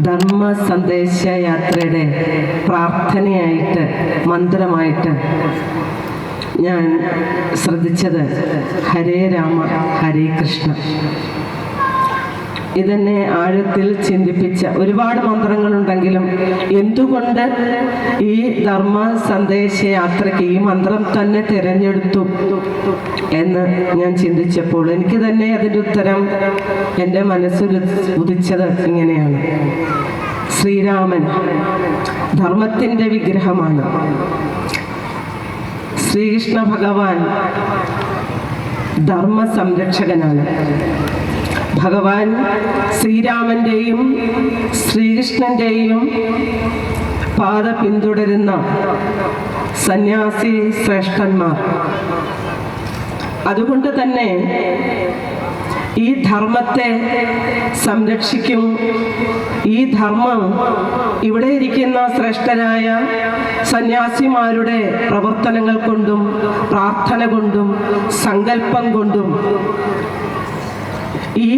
ധർമ്മ സന്ദേശ യാത്രയുടെ പ്രാർത്ഥനയായിട്ട്, മന്ത്രമായിട്ട് ഞാൻ ശ്രദ്ധിച്ചത് ഹരേ രാമ ഹരേ കൃഷ്ണ. ഇതെന്നെ ആഴത്തിൽ ചിന്തിപ്പിച്ച ഒരുപാട് മന്ത്രങ്ങളുണ്ടെങ്കിലും എന്തുകൊണ്ട് ഈ ധർമ്മ സന്ദേശ യാത്രയ്ക്ക് ഈ മന്ത്രം തന്നെ തിരഞ്ഞെടുത്തു എന്ന് ഞാൻ ചിന്തിച്ചപ്പോൾ എനിക്ക് തന്നെ അതിൻ്റെ ഉത്തരം എൻ്റെ മനസ്സിൽ ഉദിച്ചത് ഇങ്ങനെയാണ്. ശ്രീരാമൻ ധർമ്മത്തിൻ്റെ വിഗ്രഹമാണ്. ശ്രീകൃഷ്ണ ഭഗവാൻ ധർമ്മ സംരക്ഷകനാണ്. ഭഗവാൻ ശ്രീരാമൻ്റെയും ശ്രീകൃഷ്ണൻ്റെയും പാത പിന്തുടരുന്ന സന്യാസി ശ്രേഷ്ഠന്മാർ. അതുകൊണ്ട് തന്നെ ഈ ധർമ്മത്തെ സംരക്ഷിക്കും. ഈ ധർമ്മം ഇവിടെ ഇരിക്കുന്ന ശ്രേഷ്ഠരായ സന്യാസിമാരുടെ പ്രവർത്തനങ്ങൾ കൊണ്ടും പ്രാർത്ഥന കൊണ്ടും സങ്കല്പം കൊണ്ടും ഈ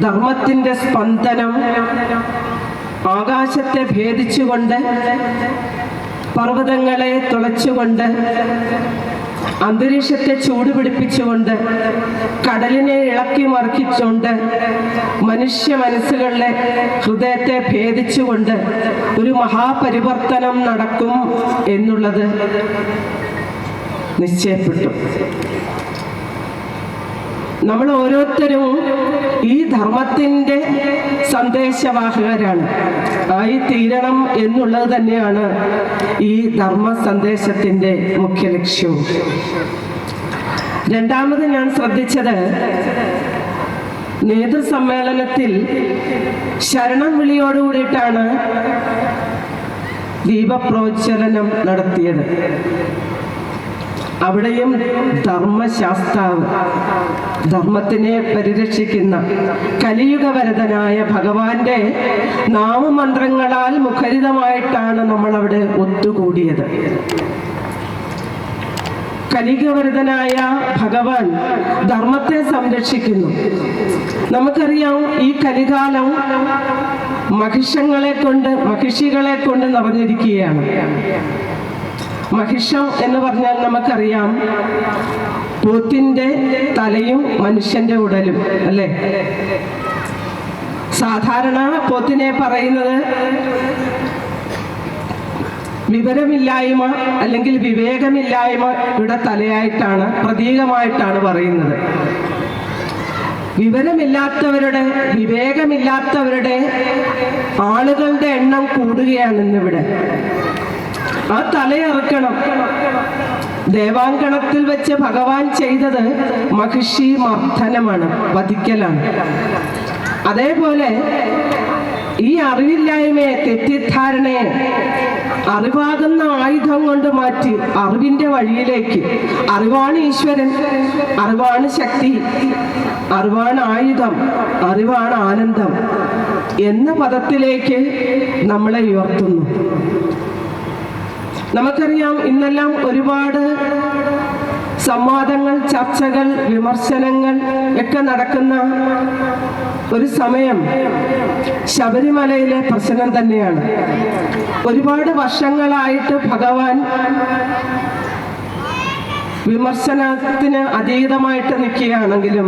ധർമ്മത്തിൻ്റെ സ്പന്ദനം ആകാശത്തെ ഭേദിച്ചുകൊണ്ട്, പർവ്വതങ്ങളെ തുളച്ചുകൊണ്ട്, അന്തരീക്ഷത്തെ ചൂടുപിടിപ്പിച്ചുകൊണ്ട്, കടലിനെ ഇളക്കി മറിച്ചുകൊണ്ട്, മനുഷ്യ മനസ്സുകളിലെ ഹൃദയത്തെ ഭേദിച്ചുകൊണ്ട് ഒരു മഹാപരിവർത്തനം നടക്കും എന്നുള്ളത് നിശ്ചയപ്പെട്ടു. നമ്മൾ ഓരോരുത്തരും ഈ ധർമ്മത്തിൻ്റെ സന്ദേശവാഹകരാണ്, ആയി തീരണം എന്നുള്ളത് തന്നെയാണ് ഈ ധർമ്മ സന്ദേശത്തിൻ്റെ മുഖ്യ ലക്ഷ്യവും. രണ്ടാമത് ഞാൻ ശ്രദ്ധിച്ചത്, നേതൃസമ്മേളനത്തിൽ ശരണം വിളിയോടുകൂടിയിട്ടാണ് ദീപപ്രോജ്വലനം നടത്തിയത്. അവിടെയും ധർമ്മശാസ്താവ്, ധർമ്മത്തിനെ പരിരക്ഷിക്കുന്ന കലിയുഗവരദനായ ഭഗവാന്റെ നാമമന്ത്രങ്ങളാൽ മുഖരിതമായിട്ടാണ് നമ്മൾ അവിടെ ഒത്തുകൂടിയത്. കലിയുഗവരദനായ ഭഗവാൻ ധർമ്മത്തെ സംരക്ഷിക്കുന്നു. നമുക്കറിയാം, ഈ കലികാലം മഹിഷികളെ കൊണ്ട് നിറഞ്ഞിരിക്കുകയാണ്. മഹിഷം എന്ന് പറഞ്ഞാൽ നമുക്കറിയാം, പോത്തിന്റെ തലയും മനുഷ്യന്റെ ഉടലും, അല്ലേ? സാധാരണ പോത്തിനെ പറയുന്നത് വിവരമില്ലായ്മ അല്ലെങ്കിൽ വിവേകമില്ലായ്മയുടെ തലയായിട്ടാണ്, പ്രതീകമായിട്ടാണ് പറയുന്നത്. വിവേകമില്ലാത്തവരുടെ ആളുകളുടെ എണ്ണം കൂടുകയാണ് ഇന്നിവിടെ. ആ തലയറുക്കണം. ദേവാങ്കണത്തിൽ വെച്ച് ഭഗവാൻ ചെയ്തത് മഹിഷി മർദ്ദനമാണ്, വധിക്കലാണ്. അതേപോലെ ഈ അറിവില്ലായ്മയെ, തെറ്റിദ്ധാരണയെ അറിവാകുന്ന ആയുധം കൊണ്ട് മാറ്റി അറിവിന്റെ വഴിയിലേക്ക്, അറിവാണ് ഈശ്വരൻ, അറിവാണ് ശക്തി, അറിവാണ് ആയുധം, അറിവാണ് ആനന്ദം എന്ന പദത്തിലേക്ക് നമ്മളെ ഉയർത്തുന്നു. നമുക്കറിയാം, ഇന്നെല്ലാം ഒരുപാട് സംവാദങ്ങൾ, ചർച്ചകൾ, വിമർശനങ്ങൾ ഒക്കെ നടക്കുന്ന ഒരു സമയം ശബരിമലയിലെ പ്രശ്നം തന്നെയാണ്. ഒരുപാട് വർഷങ്ങളായിട്ട് ഭഗവാൻ വിമർശനത്തിന് അതീതമായിട്ട് നിൽക്കുകയാണെങ്കിലും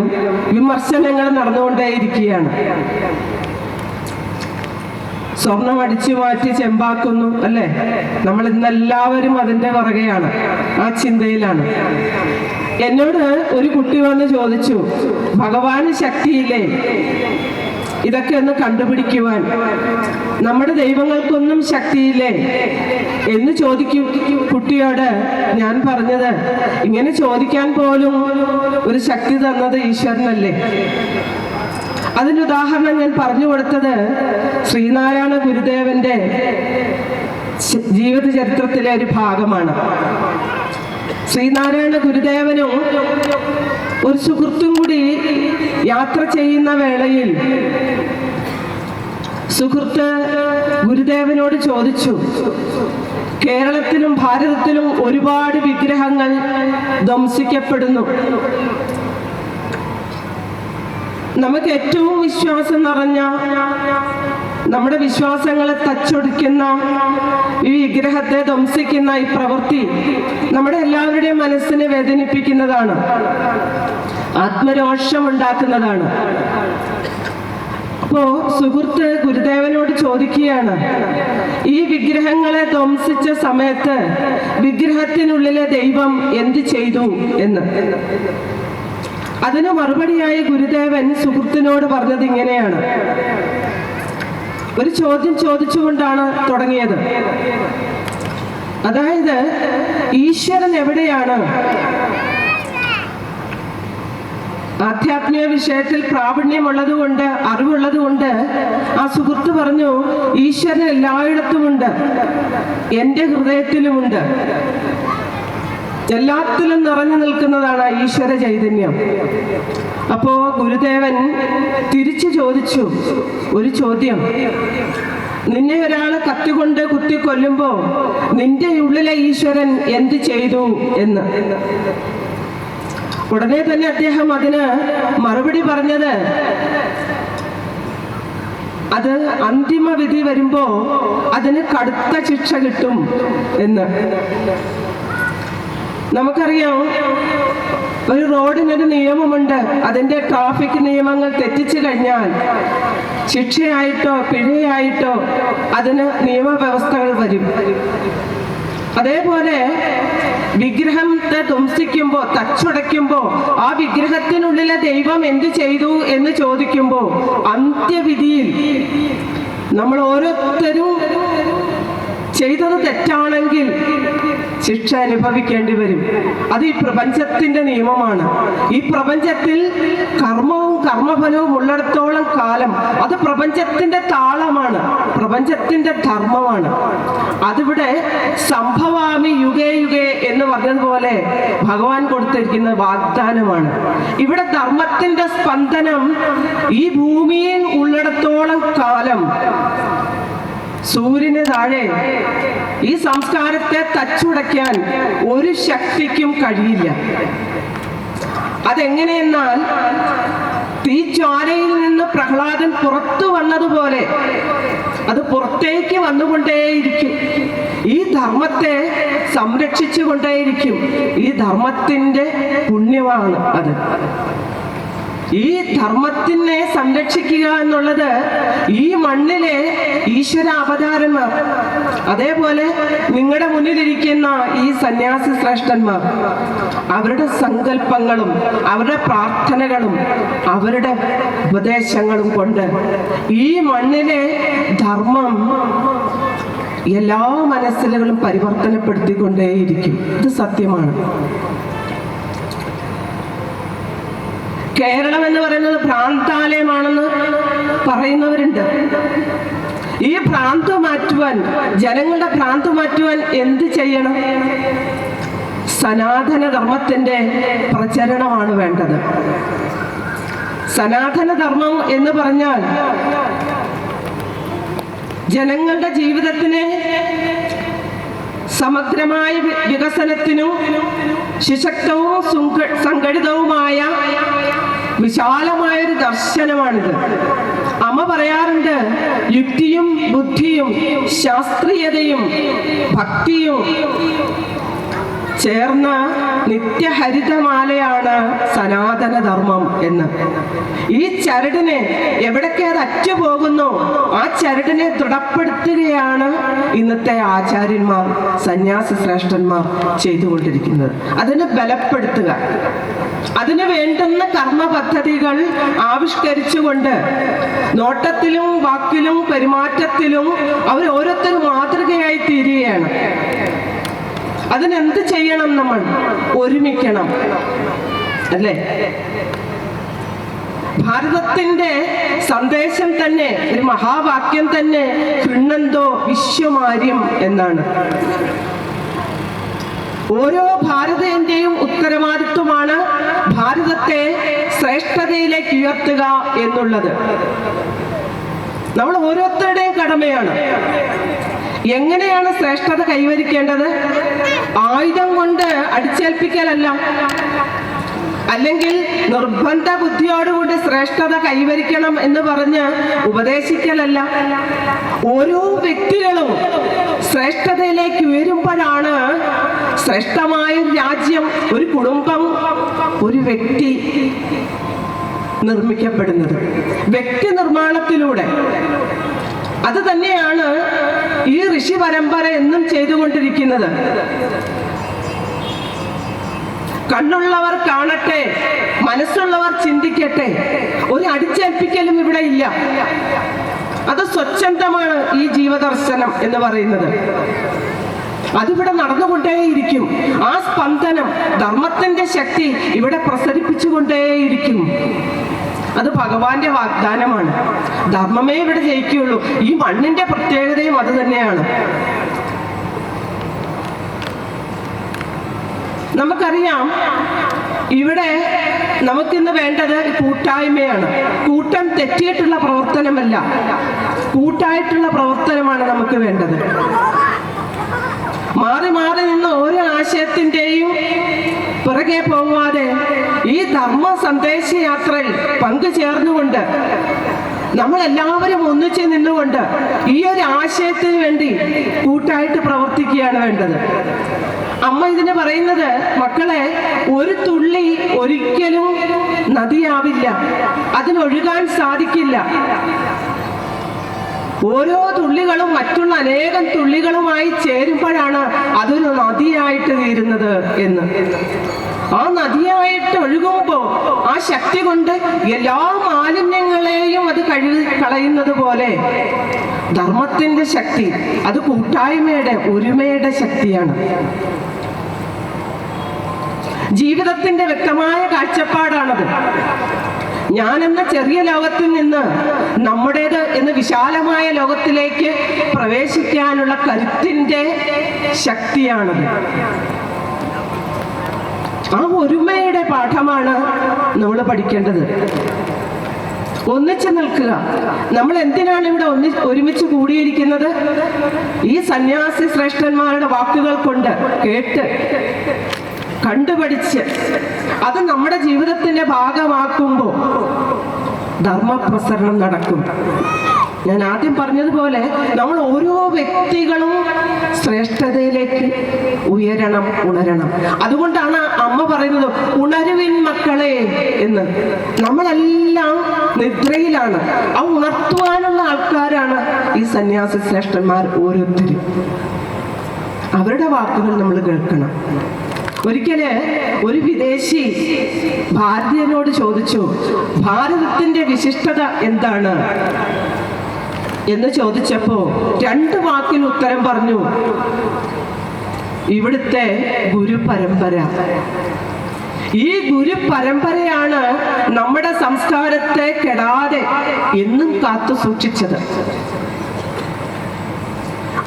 വിമർശനങ്ങൾ നടന്നുകൊണ്ടേയിരിക്കുകയാണ്. സ്വർണം അടിച്ചു മാറ്റി ചെമ്പാക്കുന്നു, അല്ലേ? നമ്മൾ ഇന്നെല്ലാവരും അതിൻ്റെ പുറകെയാണ്, ആ ചിന്തയിലാണ്. എന്നോട് ഒരു കുട്ടി വന്ന് ചോദിച്ചു, ഭഗവാന് ശക്തിയില്ലേ, ഇതൊക്കെ ഒന്ന് കണ്ടുപിടിക്കുവാൻ, നമ്മുടെ ദൈവങ്ങൾക്കൊന്നും ശക്തിയില്ലേ എന്ന് ചോദിക്കും കുട്ടിയോട്. ഞാൻ പറഞ്ഞത്, ഇങ്ങനെ ചോദിക്കാൻ പോലും ഒരു ശക്തി തന്നത് ഈശ്വരനല്ലേ. അതിൻ്റെ ഉദാഹരണം ഞാൻ പറഞ്ഞു കൊടുത്തത് ശ്രീനാരായണ ഗുരുദേവന്റെ ജീവിത ചരിത്രത്തിലെ ഒരു ഭാഗമാണ്. ശ്രീനാരായണ ഗുരുദേവനും ഒരു സുഹൃത്തും കൂടി യാത്ര ചെയ്യുന്ന വേളയിൽ സുഹൃത്ത് ഗുരുദേവനോട് ചോദിച്ചു, കേരളത്തിലും ഭാരതത്തിലും ഒരുപാട് വിഗ്രഹങ്ങൾ ധ്വംസിക്കപ്പെടുന്നു. നമുക്ക് ഏറ്റവും വിശ്വാസം നിറഞ്ഞ, നമ്മുടെ വിശ്വാസങ്ങളെ തച്ചൊടിക്കുന്ന, ഈ വിഗ്രഹത്തെ ധ്വംസിക്കുന്ന ഈ പ്രവൃത്തി നമ്മുടെ എല്ലാവരുടെയും മനസ്സിനെ വേദനിപ്പിക്കുന്നതാണ്, ആത്മരോഷം ഉണ്ടാക്കുന്നതാണ്. അപ്പോ സുഹൃത്ത് ഗുരുദേവനോട് ചോദിക്കുകയാണ്, ഈ വിഗ്രഹങ്ങളെ ധ്വംസിച്ച സമയത്ത് വിഗ്രഹത്തിനുള്ളിലെ ദൈവം എന്ത് ചെയ്തു എന്ന്. അതിന് മറുപടിയായി ഗുരുദേവൻ സുഹൃത്തിനോട് പറഞ്ഞത് ഇങ്ങനെയാണ്. ഒരു ചോദ്യം ചോദിച്ചുകൊണ്ടാണ് തുടങ്ങിയത്. അതായത്, ഈശ്വരൻ എവിടെയാണ്? ആധ്യാത്മിക വിഷയത്തിൽ പ്രാവീണ്യമുള്ളതുകൊണ്ട്, അറിവുള്ളതുകൊണ്ട് ആ സുഹൃത്ത് പറഞ്ഞു, ഈശ്വരൻ എല്ലായിടത്തുമുണ്ട്, എൻ്റെ ഹൃദയത്തിലുമുണ്ട്. എല്ലാത്തിലും നിറഞ്ഞു നിൽക്കുന്നതാണ് ഈശ്വര ചൈതന്യം. അപ്പോ ഗുരുദേവൻ തിരിച്ചു ചോദിച്ചു ഒരു ചോദ്യം. നിന്നെ ഒരാൾ കത്തികൊണ്ട് കുത്തി കൊല്ലുമ്പോ നിന്റെ ഉള്ളിലെ ഈശ്വരൻ എന്ത് ചെയ്തു എന്ന്. ഉടനെ തന്നെ അദ്ദേഹം അതിന് മറുപടി പറഞ്ഞത്, അത് അന്തിമ വിധി വരുമ്പോ അതിന് കടുത്ത ശിക്ഷ കിട്ടും എന്ന്. നമുക്കറിയാം, ഒരു റോഡിനൊരു നിയമമുണ്ട്. അതിന്റെ ട്രാഫിക് നിയമങ്ങൾ തെറ്റിച്ചു കഴിഞ്ഞാൽ ശിക്ഷയായിട്ടോ പിഴയായിട്ടോ അതിന് നിയമവ്യവസ്ഥകൾ വരും. അതേപോലെ വിഗ്രഹത്തെ ധ്വംസിക്കുമ്പോ, തച്ചുടയ്ക്കുമ്പോ, ആ വിഗ്രഹത്തിനുള്ളിലെ ദൈവം എന്ത് ചെയ്തു എന്ന് ചോദിക്കുമ്പോ അന്ത്യവിധിയിൽ നമ്മൾ ഓരോരുത്തരും ചെയ്തത് തെറ്റാണെങ്കിൽ ശിക്ഷ അനുഭവിക്കേണ്ടി വരും. അത് ഈ പ്രപഞ്ചത്തിന്റെ നിയമമാണ്. ഈ പ്രപഞ്ചത്തിൽ കർമ്മവും കർമ്മഫലവും ഉള്ളിടത്തോളം കാലം അത് പ്രപഞ്ചത്തിന്റെ താളമാണ്, പ്രപഞ്ചത്തിന്റെ ധർമ്മമാണ്. അതിവിടെ സംഭവാമി യുഗേ യുഗേ എന്ന് പറഞ്ഞതുപോലെ ഭഗവാൻ കൊടുത്തിരിക്കുന്ന വാഗ്ദാനമാണ്. ഇവിടെ ധർമ്മത്തിന്റെ സ്പന്ദനം ഈ ഭൂമിയിൽ ഉള്ളിടത്തോളം കാലം സൂര്യന് താഴെ ഈ സംസ്കാരത്തെ തച്ചുടയ്ക്കാൻ ഒരു ശക്തിക്കും കഴിയില്ല. അതെങ്ങനെയെന്നാൽ, തീജ്വാലയിൽ നിന്ന് പ്രഹ്ലാദൻ പുറത്തു വന്നതുപോലെ അത് പുറത്തേക്ക് വന്നുകൊണ്ടേയിരിക്കും. ഈ ധർമ്മത്തെ സംരക്ഷിച്ചു കൊണ്ടേയിരിക്കും. ഈ ധർമ്മത്തിന്റെ പുണ്യമാണ് അത്. ഈ ധർമ്മത്തിനെ സംരക്ഷിക്കുക എന്നുള്ളത് ഈ മണ്ണിലെ ഈശ്വര അവതാരന്മാർ, അതേപോലെ നിങ്ങളുടെ മുന്നിലിരിക്കുന്ന ഈ സന്യാസി ശ്രേഷ്ഠന്മാർ, അവരുടെ സങ്കല്പങ്ങളും അവരുടെ പ്രാർത്ഥനകളും അവരുടെ ഉപദേശങ്ങളും കൊണ്ട് ഈ മണ്ണിലെ ധർമ്മം എല്ലാ മനസ്സിലുകളും പരിവർത്തനപ്പെടുത്തിക്കൊണ്ടേയിരിക്കും. ഇത് സത്യമാണ്. കേരളം എന്ന് പറയുന്നത് ഭ്രാന്താലയമാണെന്ന് പറയുന്നവരുണ്ട്. ഈ ഭ്രാന്ത് മാറ്റുവാൻ, ജനങ്ങളുടെ ഭ്രാന്ത് മാറ്റുവാൻ എന്ത് ചെയ്യണം? സനാതന ധർമ്മത്തിന്റെ പ്രചരണമാണ് വേണ്ടത്. സനാതന ധർമ്മം എന്ന് പറഞ്ഞാൽ ജനങ്ങളുടെ ജീവിതത്തിനെ സമഗ്രമായ വികസനത്തിനും സുശക്തവും സംഘടിതവുമായ വിശാലമായൊരു ദർശനമാണിത്. അമ്മ പറയാറുണ്ട്, യുക്തിയും ബുദ്ധിയും ശാസ്ത്രീയതയും ഭക്തിയും ചേർന്ന നിത്യഹരിതമാലയാണ് സനാതന ധർമ്മം എന്ന്. ഈ ചരടിനെ എവിടൊക്കെ അത് അറ്റുപോകുന്നു ആ ചരടിനെ ദൃഢപ്പെടുത്തുകയാണ് ഇന്നത്തെ ആചാര്യന്മാർ, സന്യാസി ശ്രേഷ്ഠന്മാർ ചെയ്തുകൊണ്ടിരിക്കുന്നത്. അതിനെ ബലപ്പെടുത്തുക, അതിനു വേണ്ടുന്ന കർമ്മ പദ്ധതികൾ ആവിഷ്കരിച്ചുകൊണ്ട് നോട്ടത്തിലും വാക്കിലും പെരുമാറ്റത്തിലും അവർ ഓരോരുത്തരും മാതൃകയായി തീരുകയാണ്. അതിനെന്ത് ചെയ്യണം? നമ്മൾ ഒരുമിക്കണം, അല്ലേ? ഭാരതത്തിന്റെ സന്ദേശം തന്നെ, ഒരു മഹാവാക്യം തന്നെ ഗൃണ്ണന്തോ വിശ്വമാര്യം എന്നാണ്. ഓരോ ഭാരതീയന്റെയും ഉത്തരവാദിത്വമാണ് ഭാരതത്തെ ശ്രേഷ്ഠതയിലേക്ക് ഉയർത്തുക എന്നുള്ളത്. നമ്മൾ ഓരോരുത്തരുടെയും കടമയാണ്. എങ്ങനെയാണ് ശ്രേഷ്ഠത കൈവരിക്കേണ്ടത്? ആയുധം കൊണ്ട് അടിച്ചേൽപ്പിക്കലല്ല, അല്ലെങ്കിൽ നിർബന്ധ ബുദ്ധിയോടുകൂടി ശ്രേഷ്ഠത കൈവരിക്കണം എന്ന് പറഞ്ഞ് ഉപദേശിക്കലല്ല. ഓരോ വ്യക്തികളും ശ്രേഷ്ഠതയിലേക്ക് ഉയരുമ്പോഴാണ് ശ്രേഷ്ഠമായ ഒരു രാജ്യം, ഒരു കുടുംബം, ഒരു വ്യക്തി നിർമ്മിക്കപ്പെടുന്നത്. വ്യക്തി നിർമ്മാണത്തിലൂടെ. അത് തന്നെയാണ് ഈ ഋഷി പരമ്പര എന്നും ചെയ്തുകൊണ്ടിരിക്കുന്നത്. കണ്ണുള്ളവർ കാണട്ടെ, മനസ്സുള്ളവർ ചിന്തിക്കട്ടെ. ഒരു അടിച്ചേൽപ്പിക്കലും ഇവിടെ ഇല്ല. അത് സ്വച്ഛന്തമാണ് ഈ ജീവദർശനം എന്ന് പറയുന്നത്. അതിവിടെ നടന്നുകൊണ്ടേയിരിക്കും. ആ സ്പന്ദനം, ധർമ്മത്തിന്റെ ശക്തി ഇവിടെ പ്രസരിപ്പിച്ചുകൊണ്ടേയിരിക്കും. അത് ഭഗവാന്റെ വാഗ്ദാനമാണ്. ധർമ്മമേ ഇവിടെ ജയിക്കുകയുള്ളൂ. ഈ മണ്ണിന്റെ പ്രത്യേകതയും അത് തന്നെയാണ്. നമുക്കറിയാം, ഇവിടെ നമുക്കിന്ന് വേണ്ടത് കൂട്ടായ്മയാണ്. കൂട്ടം തെറ്റിയിട്ടുള്ള പ്രവർത്തനമല്ല, കൂട്ടായിട്ടുള്ള പ്രവർത്തനമാണ് നമുക്ക് വേണ്ടത്. മാറി മാറി നിന്ന് ഓരോ ആശയത്തിൻ്റെയും പിറകെ പോകാതെ ഈ ധർമ്മ സന്ദേശയാത്രയിൽ പങ്കുചേർന്നുകൊണ്ട് നമ്മളെല്ലാവരും ഒന്നിച്ച് നിന്നുകൊണ്ട് ഈ ഒരു ആശയത്തിന് വേണ്ടി കൂട്ടായിട്ട് പ്രവർത്തിക്കുകയാണ് വേണ്ടത്. അമ്മ ഇതിന് പറയുന്നത്, മക്കളെ, ഒരു തുള്ളി ഒരിക്കലും നദിയാവില്ല, അതിനൊഴുകാൻ സാധിക്കില്ല. ഓരോ തുള്ളികളും മറ്റുള്ള അനേകം തുള്ളികളുമായി ചേരുമ്പോഴാണ് അതൊരു നദിയായിട്ട് തീരുന്നത് എന്ന്. ആ നദിയായിട്ട് ഒഴുകുമ്പോൾ ആ ശക്തി കൊണ്ട് എല്ലാ മാലിന്യങ്ങളെയും അത് കളയുന്നത് പോലെ ധർമ്മത്തിന്റെ ശക്തി, അത് കൂട്ടായ്മയുടെ, ഒരുമയുടെ ശക്തിയാണ്. ജീവിതത്തിന്റെ വ്യക്തമായ കാഴ്ചപ്പാടാണത്. ഞാനെന്ന ചെറിയ ലോകത്തിൽ നിന്ന് നമ്മുടേത് എന്ന വിശാലമായ ലോകത്തിലേക്ക് പ്രവേശിക്കാനുള്ള കരുത്തിന്റെ ശക്തിയാണത്. ആ ഒരുമയുടെ പാഠമാണ് നമ്മൾ പഠിക്കേണ്ടത്. ഒന്നിച്ചു നിൽക്കുക. നമ്മൾ എന്തിനാണ് ഇവിടെ ഒരുമിച്ച് കൂടിയിരിക്കുന്നത്? ഈ സന്യാസി ശ്രേഷ്ഠന്മാരുടെ വാക്കുകൾ കൊണ്ട് കേട്ട് കണ്ടുപഠിച്ച് അത് നമ്മുടെ ജീവിതത്തിന്റെ ഭാഗമാക്കുമ്പോൾ ധർമ്മപ്രസരണം നടക്കും. ഞാൻ ആദ്യം പറഞ്ഞതുപോലെ നമ്മൾ ഓരോ വ്യക്തികളും ശ്രേഷ്ഠതയിലേക്ക് ഉയരണം, ഉണരണം. അതുകൊണ്ടാണ് അമ്മ പറയുന്നത്, ഉണരുവിൻ മക്കളെ എന്ന്. നമ്മളെല്ലാം നിദ്രയിലാണ്. ആ ഉണർത്തുവാനുള്ള ആൾക്കാരാണ് ഈ സന്യാസി ശ്രേഷ്ഠന്മാർ ഓരോരുത്തരും. അവരുടെ വാക്കുകൾ നമ്മൾ കേൾക്കണം. ഒരിക്കല് ഒരു വിദേശി ഭാരതീയനോട് ചോദിച്ചു, ഭാരതത്തിന്റെ വിശിഷ്ടത എന്താണ് എന്ന് ചോദിച്ചപ്പോ 2 വാക്കിൽ ഉത്തരം പറഞ്ഞു, ഇവിടുത്തെ ഗുരുപരമ്പര. ഈ ഗുരുപരമ്പരയാണ് നമ്മുടെ സംസ്കാരത്തെ കെടാതെ എന്നും കാത്തു സൂക്ഷിച്ചത്.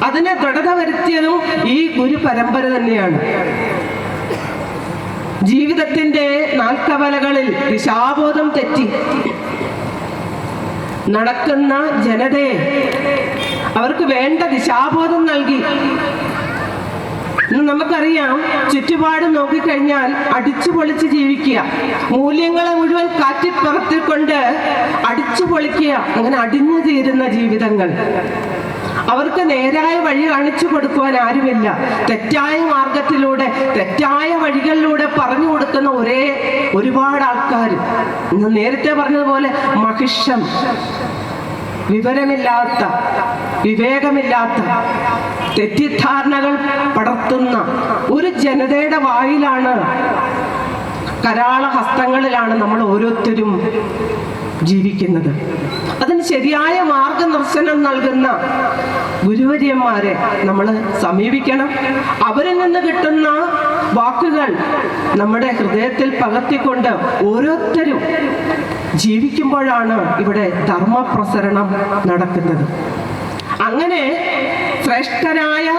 അതിനെ ദൃഢത വരുത്തിയതും ഈ ഗുരുപരമ്പര തന്നെയാണ്. ജീവിതത്തിന്റെ നാൽക്കവലകളിൽ ദിശാബോധം തെറ്റി നടക്കുന്ന ജനതയെ അവർക്ക് വേണ്ട ദിശാബോധം നൽകി. നമുക്കറിയാം, ചുറ്റുപാട് നോക്കിക്കഴിഞ്ഞാൽ അടിച്ചു പൊളിച്ച് ജീവിക്കുക, മൂല്യങ്ങളെ മുഴുവൻ കാറ്റിൽ പറത്തിക്കൊണ്ട് അടിച്ചു പൊളിക്കുക, അങ്ങനെ അടിഞ്ഞു തീരുന്ന ജീവിതങ്ങൾ. അവർക്ക് നേരായ വഴി കാണിച്ചു കൊടുക്കുവാൻ ആരുമില്ല. തെറ്റായ മാർഗത്തിലൂടെ, തെറ്റായ വഴികളിലൂടെ പറഞ്ഞു കൊടുക്കുന്ന ഒരുപാട് ആൾക്കാർ. നേരത്തെ പറഞ്ഞതുപോലെ മഹിഷം, വിവരമില്ലാത്ത, വിവേകമില്ലാത്ത, തെറ്റിദ്ധാരണകൾ പടർത്തുന്ന ഒരു ജനതയുടെ വായിലാണ്, കരാള ഹസ്തങ്ങളിലാണ് നമ്മൾ ഓരോരുത്തരും ജീവിക്കുന്നത്. അതിന് ശരിയായ മാർഗദർശനം നൽകുന്ന ഗുരുവര്യന്മാരെ നമ്മൾ സമീപിക്കണം. അവരിൽ നിന്ന് കിട്ടുന്ന വാക്കുകൾ നമ്മുടെ ഹൃദയത്തിൽ പകർത്തിക്കൊണ്ട് ഓരോരുത്തരും ജീവിക്കുമ്പോഴാണ് ഇവിടെ ധർമ്മപ്രസരണം നടക്കുന്നത്. അങ്ങനെ ശ്രേഷ്ഠരായ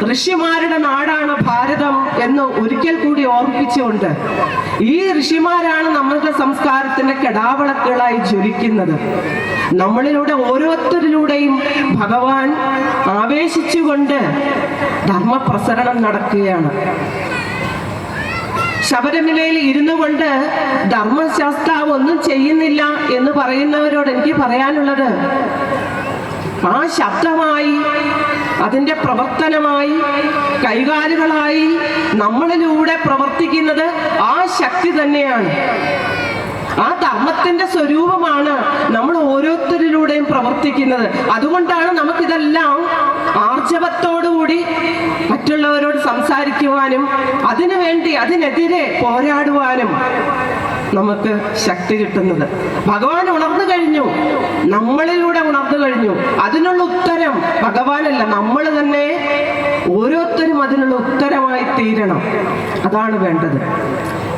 ഋഷിമാരുടെ നാടാണ് ഭാരതം എന്ന് ഒരിക്കൽ കൂടി ഓർമ്മിപ്പിച്ചുകൊണ്ട്, ഈ ഋഷിമാരാണ് നമ്മളുടെ സംസ്കാരത്തിന്റെ കെടാവിളക്കുകളായി ജ്വലിക്കുന്നത്. നമ്മളിലൂടെ ഓരോരുത്തരിലൂടെയും ഭഗവാൻ ആവേശിച്ചുകൊണ്ട് ധർമ്മപ്രസരണം നടക്കുകയാണ്. ശബരിമലയിൽ ഇരുന്നു കൊണ്ട് ധർമ്മശാസ്ത്രാവ് ഒന്നും ചെയ്യുന്നില്ല എന്ന് പറയുന്നവരോട് എനിക്ക് പറയാനുള്ളത്, ആ ശബ്ദമായി, അതിൻ്റെ പ്രവർത്തനമായി, കൈകാലുകളായി നമ്മളിലൂടെ പ്രവർത്തിക്കുന്നത് ആ ശക്തി തന്നെയാണ്. ആ ധർമ്മത്തിന്റെ സ്വരൂപമാണ് നമ്മൾ ഓരോരുത്തരിലൂടെയും പ്രവർത്തിക്കുന്നത്. അതുകൊണ്ടാണ് നമുക്കിതെല്ലാം ആർജവത്തോടുകൂടി മറ്റുള്ളവരോട് സംസാരിക്കുവാനും അതിനുവേണ്ടി അതിനെതിരെ പോരാടുവാനും നമുക്ക് ശക്തി കിട്ടുന്നത്. ഭഗവാൻ ഉണർന്നു കഴിഞ്ഞു, നമ്മളിലൂടെ ഉണർന്നു കഴിഞ്ഞു. അതിനുള്ള ഉത്തരം ഭഗവാനല്ല, നമ്മൾ തന്നെ ഓരോരുത്തരും അതിനുള്ള ഉത്തരമായി തീരണം. അതാണ് വേണ്ടത്.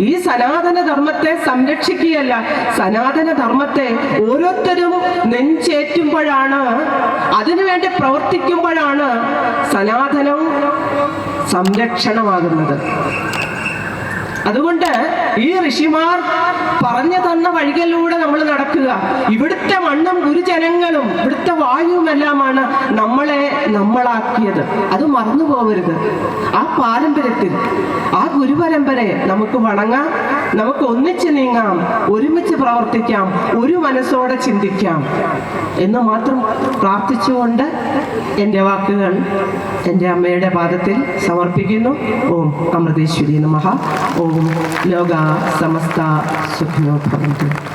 ഈ സനാതന ധർമ്മത്തെ സംരക്ഷിക്കുകയല്ല, സനാതന ധർമ്മത്തെ ഓരോരുത്തരും നെഞ്ചേറ്റുമ്പോഴാണ്, അതിനുവേണ്ടി പ്രവർത്തിക്കുമ്പോഴാണ് സനാതനം സംരക്ഷണമാകുന്നത്. അതുകൊണ്ട് ഈ ഋഷിമാർ പറഞ്ഞു തന്ന വഴികളിലൂടെ നമ്മൾ നടക്കുക. ഇവിടുത്തെ മണ്ണും ഗുരുജനങ്ങളും ഇവിടുത്തെ വായുവുമെല്ലാമാണ് നമ്മളെ നമ്മളാക്കിയത്. അത് മറന്നു പോകരുത്. ആ പാരമ്പര്യത്തിൽ, ആ ഗുരുപരമ്പരയെ നമുക്ക് വണങ്ങാം, നമുക്ക് ഒന്നിച്ച് നീങ്ങാം, ഒരുമിച്ച് പ്രവർത്തിക്കാം, ഒരു മനസ്സോടെ ചിന്തിക്കാം എന്ന് മാത്രം പ്രാർത്ഥിച്ചുകൊണ്ട് എൻ്റെ വാക്കുകൾ എൻ്റെ അമ്മയുടെ പാദത്തിൽ സമർപ്പിക്കുന്നു. ഓം അമൃതേശ്വരി നമഃ. ഓം ലോകാ സമസ്ത സുഖിനോ ഭവന്തു.